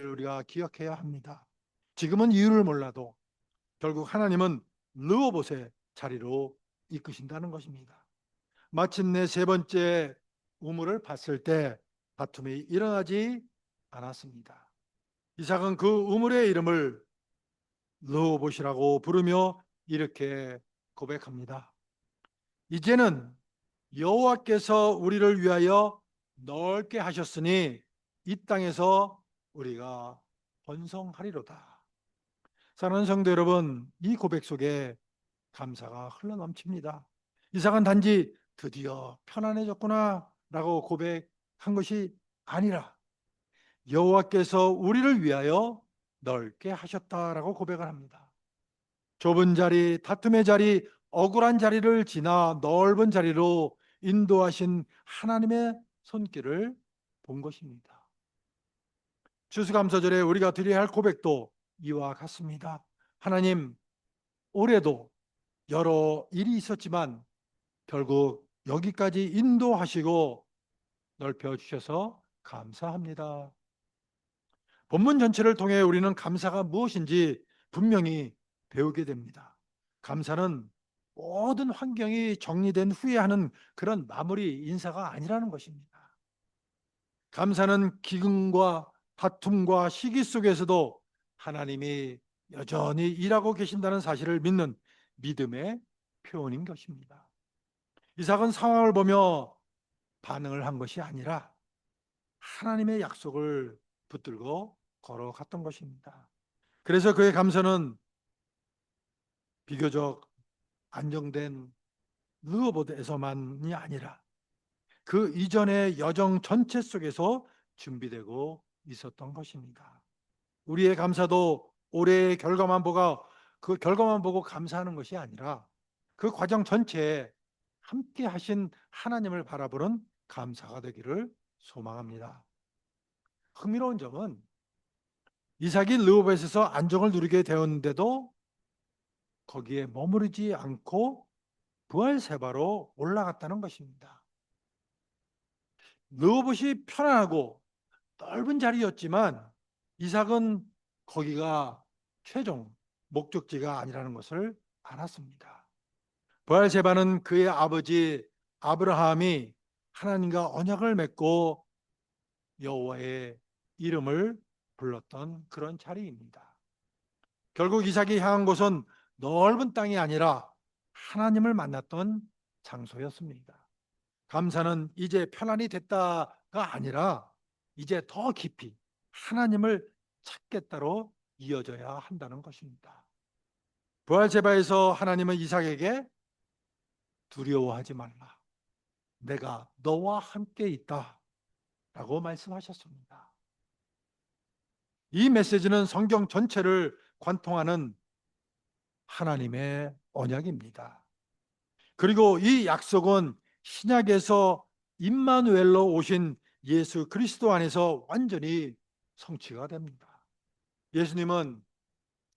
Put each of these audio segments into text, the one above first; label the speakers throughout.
Speaker 1: 우리가 기억해야 합니다. 지금은 이유를 몰라도 결국 하나님은 르호봇의 자리로 이끄신다는 것입니다. 마침내 세 번째 우물을 봤을 때 다툼이 일어나지 않았습니다. 이삭은 그 우물의 이름을 르호봇이라고 부르며 이렇게 고백합니다. 이제는 여호와께서 우리를 위하여 넓게 하셨으니 이 땅에서 우리가 번성하리로다. 사랑하는 성도 여러분, 이 고백 속에 감사가 흘러넘칩니다. 이삭은 단지 드디어 편안해졌구나 라고 고백한 것이 아니라 여호와께서 우리를 위하여 넓게 하셨다라고 고백을 합니다. 좁은 자리, 다툼의 자리, 억울한 자리를 지나 넓은 자리로 인도하신 하나님의 손길을 본 것입니다. 추수감사절에 우리가 드려야 할 고백도 이와 같습니다. 하나님, 올해도 여러 일이 있었지만 결국 여기까지 인도하시고 넓혀주셔서 감사합니다. 본문 전체를 통해 우리는 감사가 무엇인지 분명히 배우게 됩니다. 감사는 모든 환경이 정리된 후에 하는 그런 마무리 인사가 아니라는 것입니다. 감사는 기근과 다툼과 시기 속에서도 하나님이 여전히 일하고 계신다는 사실을 믿는 믿음의 표현인 것입니다. 이삭은 상황을 보며 반응을 한 것이 아니라 하나님의 약속을 붙들고 걸어갔던 것입니다. 그래서 그의 감사는 비교적 안정된 르호봇에서만이 아니라 그 이전의 여정 전체 속에서 준비되고 있었던 것입니다. 우리의 감사도 올해의 그 결과만 보고 감사하는 것이 아니라 그 과정 전체에 함께 하신 하나님을 바라보는 감사가 되기를 소망합니다. 흥미로운 점은 이삭이 르호벳에서 안정을 누리게 되었는데도 거기에 머무르지 않고 부엘세바로 올라갔다는 것입니다. 르호봇이 편안하고 넓은 자리였지만 이삭은 거기가 최종 목적지가 아니라는 것을 알았습니다. 부엘세바는 그의 아버지 아브라함이 하나님과 언약을 맺고 여호와의 이름을 불렀던 그런 자리입니다. 결국 이삭이 향한 곳은 넓은 땅이 아니라 하나님을 만났던 장소였습니다. 감사는 이제 편안히 됐다가 아니라 이제 더 깊이 하나님을 찾겠다로 이어져야 한다는 것입니다. 부활제바에서 하나님은 이삭에게 두려워하지 말라. 내가 너와 함께 있다. 라고 말씀하셨습니다. 이 메시지는 성경 전체를 관통하는 하나님의 언약입니다. 그리고 이 약속은 신약에서 임마누엘로 오신 예수 그리스도 안에서 완전히 성취가 됩니다. 예수님은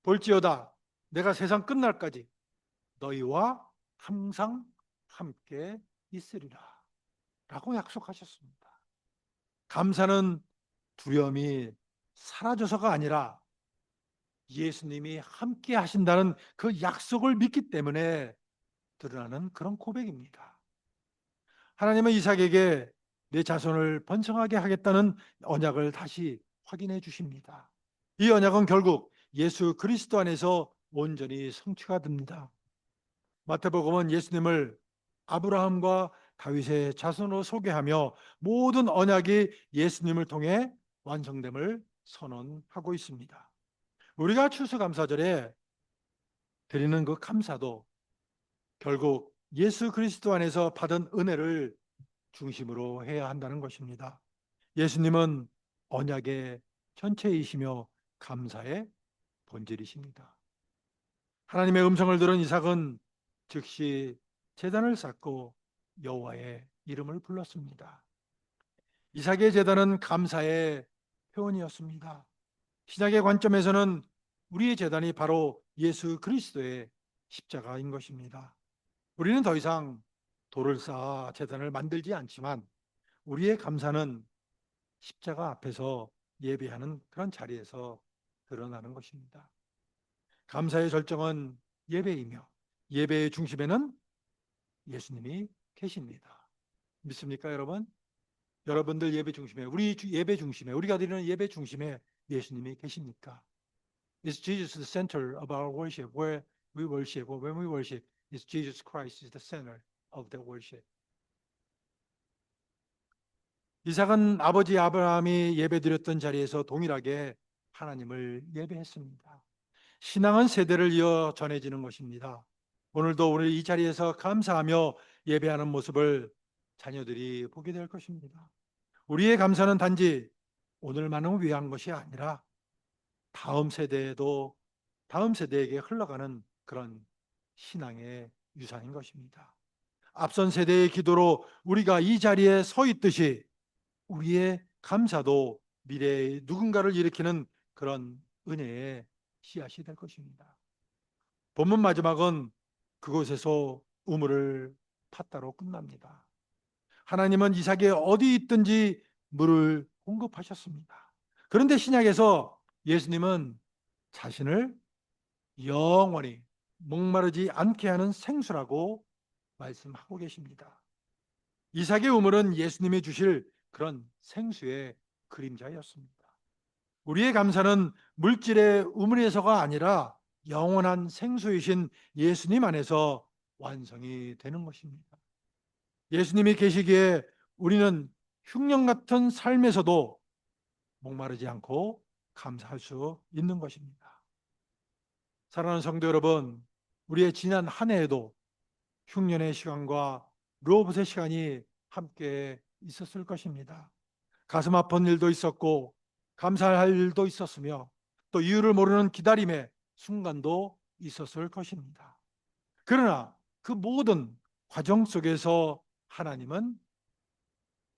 Speaker 1: 볼지어다 내가 세상 끝날까지 너희와 항상 함께 있으리라 라고 약속하셨습니다. 감사는 두려움이 사라져서가 아니라 예수님이 함께 하신다는 그 약속을 믿기 때문에 드러나는 그런 고백입니다. 하나님은 이삭에게 내 자손을 번성하게 하겠다는 언약을 다시 확인해 주십니다. 이 언약은 결국 예수 그리스도 안에서 온전히 성취가 됩니다. 마태복음은 예수님을 아브라함과 다윗의 자손으로 소개하며 모든 언약이 예수님을 통해 완성됨을 선언하고 있습니다. 우리가 추수감사절에 드리는 그 감사도 결국 예수 그리스도 안에서 받은 은혜를 중심으로 해야 한다는 것입니다. 예수님은 언약의 전체이시며 감사의 본질이십니다. 하나님의 음성을 들은 이삭은 즉시 제단을 쌓고 여호와의 이름을 불렀습니다. 이삭의 제단은 감사의 표현이었습니다. 신약의 관점에서는 우리의 제단이 바로 예수 그리스도의 십자가인 것입니다. 우리는 더 이상 돌을 쌓아 제단을 만들지 않지만 우리의 감사는 십자가 앞에서 예배하는 그런 자리에서 드러나는 것입니다. 감사의 절정은 예배이며 예배의 중심에는 예수님이 계십니다. 믿습니까, 여러분? 여러분들 예배 중심에, 예배 중심에, 우리가 드리는 예배 중심에 예수님이 계십니까? Is Jesus the center of our worship? Where we worship or when we worship, is Jesus Christ is the center of the worship? 이삭은 아버지 아브라함이 예배드렸던 자리에서 동일하게 하나님을 예배했습니다. 신앙은 세대를 이어 전해지는 것입니다. 오늘도 우리 이 자리에서 감사하며 예배하는 모습을 자녀들이 보게 될 것입니다. 우리의 감사는 단지 오늘만을 위한 것이 아니라 다음 세대에게 흘러가는 그런 신앙의 유산인 것입니다. 앞선 세대의 기도로 우리가 이 자리에 서 있듯이 우리의 감사도 미래의 누군가를 일으키는 그런 은혜의 씨앗이 될 것입니다. 본문 마지막은 그곳에서 우물을 팠다로 끝납니다. 하나님은 이삭이 어디 있든지 물을 공급하셨습니다. 그런데 신약에서 예수님은 자신을 영원히 목마르지 않게 하는 생수라고 말씀하고 계십니다. 이삭의 우물은 예수님이 주실 그런 생수의 그림자였습니다. 우리의 감사는 물질의 우물에서가 아니라 영원한 생수이신 예수님 안에서 완성이 되는 것입니다. 예수님이 계시기에 우리는 흉년 같은 삶에서도 목마르지 않고 감사할 수 있는 것입니다. 사랑하는 성도 여러분, 우리의 지난 한 해에도 흉년의 시간과 로봇의 시간이 함께 있었을 것입니다. 가슴 아픈 일도 있었고 감사할 일도 있었으며 또 이유를 모르는 기다림의 순간도 있었을 것입니다. 그러나 그 모든 과정 속에서 하나님은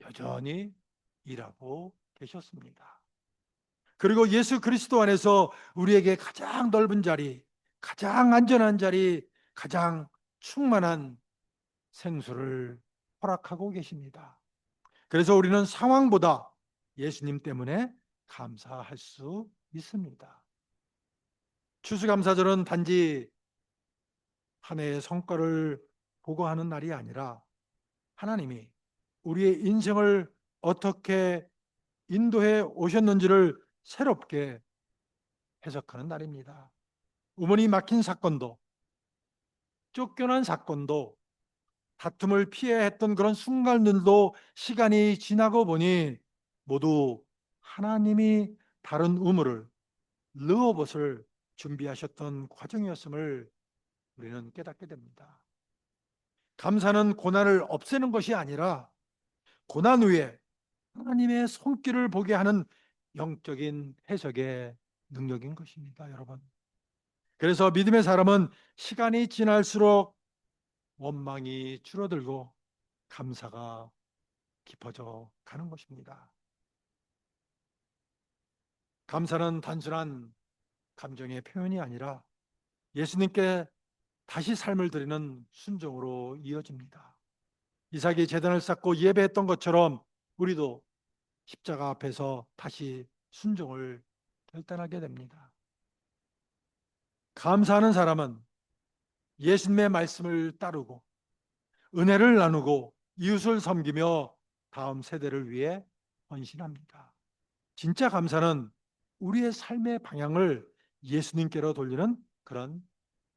Speaker 1: 여전히 일하고 계셨습니다. 그리고 예수 그리스도 안에서 우리에게 가장 넓은 자리, 가장 안전한 자리, 가장 충만한 생수를 허락하고 계십니다. 그래서 우리는 상황보다 예수님 때문에 감사할 수 있습니다. 추수감사절은 단지 한 해의 성과를 보고하는 날이 아니라 하나님이 우리의 인생을 어떻게 인도해 오셨는지를 새롭게 해석하는 날입니다. 우문이 막힌 사건도, 쫓겨난 사건도, 다툼을 피해야 했던 그런 순간들도 시간이 지나고 보니 모두 하나님이 다른 우물을, 르호봇을 준비하셨던 과정이었음을 우리는 깨닫게 됩니다. 감사는 고난을 없애는 것이 아니라 고난 후에 하나님의 손길을 보게 하는 영적인 해석의 능력인 것입니다, 여러분. 그래서 믿음의 사람은 시간이 지날수록 원망이 줄어들고 감사가 깊어져 가는 것입니다. 감사는 단순한 감정의 표현이 아니라 예수님께 다시 삶을 드리는 순종으로 이어집니다. 이삭이 제단을 쌓고 예배했던 것처럼 우리도 십자가 앞에서 다시 순종을 결단하게 됩니다. 감사하는 사람은 예수님의 말씀을 따르고 은혜를 나누고 이웃을 섬기며 다음 세대를 위해 헌신합니다. 진짜 감사는 우리의 삶의 방향을 예수님께로 돌리는 그런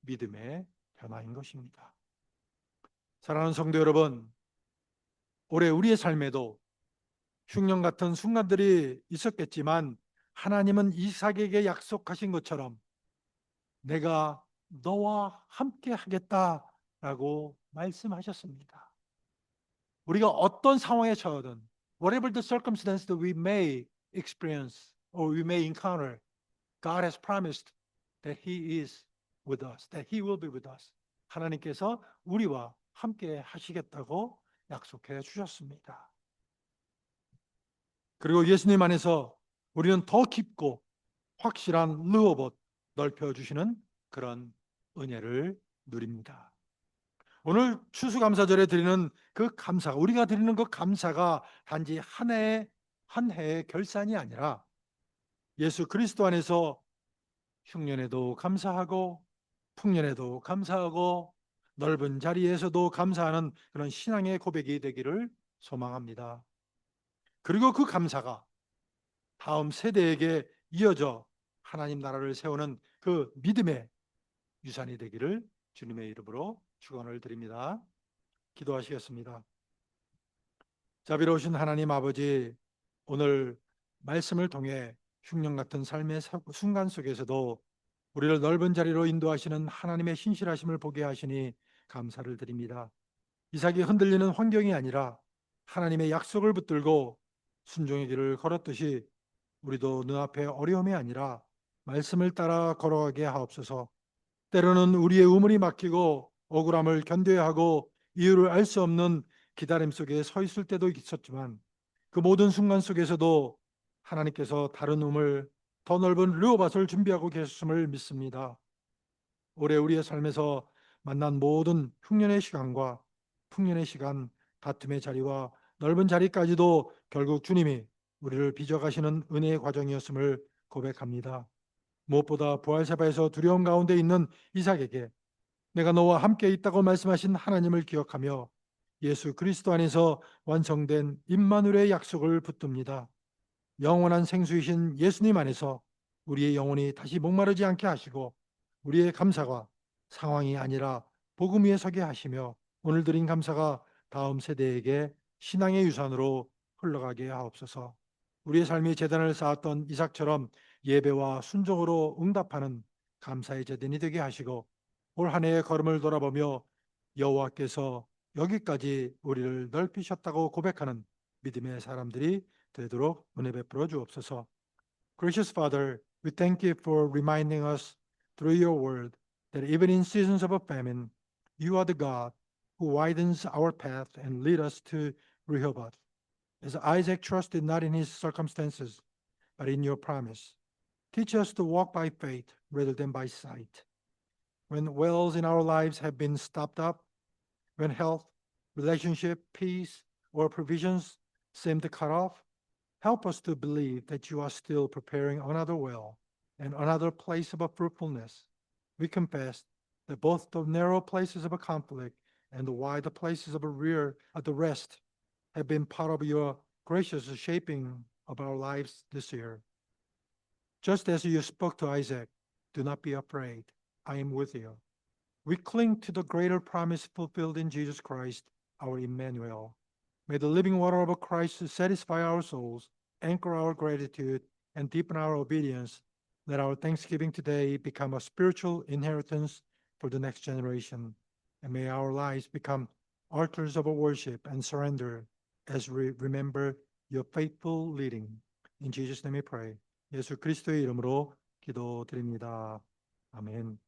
Speaker 1: 믿음의 변화인 것입니다. 사랑하는 성도 여러분, 올해 우리의 삶에도 흉년 같은 순간들이 있었겠지만 하나님은 이삭에게 약속하신 것처럼 내가 너와 함께 하겠다라고 말씀하셨습니다. 우리가 어떤 상황에 처하든 whatever the circumstance that we may experience or we may encounter, God has promised that He is with us, that He will be with us. 하나님께서 우리와 함께 하시겠다고 약속해 주셨습니다. 그리고 예수님 안에서 우리는 더 깊고 확실한 르호봇 넓혀주시는 그런 은혜를 누립니다. 오늘 추수감사절에 드리는 그 감사가, 우리가 드리는 그 감사가 단지 한 해의 결산이 아니라 예수 그리스도 안에서 흉년에도 감사하고 풍년에도 감사하고 넓은 자리에서도 감사하는 그런 신앙의 고백이 되기를 소망합니다. 그리고 그 감사가 다음 세대에게 이어져 하나님 나라를 세우는 그 믿음의 유산이 되기를 주님의 이름으로 축원을 드립니다. 기도하시겠습니다. 자비로우신 하나님 아버지, 오늘 말씀을 통해 흉년 같은 삶의 순간 속에서도 우리를 넓은 자리로 인도하시는 하나님의 신실하심을 보게 하시니 감사를 드립니다. 이삭이 흔들리는 환경이 아니라 하나님의 약속을 붙들고 순종의 길을 걸었듯이 우리도 눈앞에 어려움이 아니라 말씀을 따라 걸어가게 하옵소서. 때로는 우리의 의문이 막히고 억울함을 견뎌야 하고 이유를 알 수 없는 기다림 속에 서 있을 때도 있었지만 그 모든 순간 속에서도 하나님께서 다른 우물, 더 넓은 르호밭을 준비하고 계셨음을 믿습니다. 올해 우리의 삶에서 만난 모든 흉년의 시간과 풍년의 시간, 다툼의 자리와 넓은 자리까지도 결국 주님이 우리를 빚어가시는 은혜의 과정이었음을 고백합니다. 무엇보다 부활세바에서 두려움 가운데 있는 이삭에게 내가 너와 함께 있다고 말씀하신 하나님을 기억하며 예수 그리스도 안에서 완성된 임마누엘의 약속을 붙듭니다. 영원한 생수이신 예수님 안에서 우리의 영혼이 다시 목마르지 않게 하시고 우리의 감사가 상황이 아니라 복음 위에 서게 하시며 오늘 드린 감사가 다음 세대에게 신앙의 유산으로 흘러가게 하옵소서. 우리의 삶이 제단을 쌓았던 이삭처럼 예배와 순종으로 응답하는 감사의 제단이 되게 하시고 올 한 해의 걸음을 돌아보며 여호와께서 여기까지 우리를 넓히셨다고 고백하는 믿음의 사람들이 되도록 은혜 베풀어 주옵소서. Gracious Father, we thank you for reminding us through your word that even in seasons of a famine, you are the God who widens our path and lead us to Rehoboth. As Isaac trusted not in his circumstances, but in your promise. Teach us to walk by faith rather than by sight. When wells in our lives have been stopped up, when health, relationship, peace, or provisions seem to cut off, help us to believe that you are still preparing another well and another place of fruitfulness. We confess that both the narrow places of a conflict and the wide places of the rest have been part of your gracious shaping of our lives this year. Just as you spoke to Isaac, do not be afraid. I am with you. We cling to the greater promise fulfilled in Jesus Christ, our Emmanuel. May the living water of Christ satisfy our souls, anchor our gratitude, and deepen our obedience. Let our thanksgiving today become a spiritual inheritance for the next generation. And may our lives become altars of worship and surrender as we remember your faithful leading. In Jesus' name we pray. 예수 그리스도의 이름으로 기도드립니다. 아멘.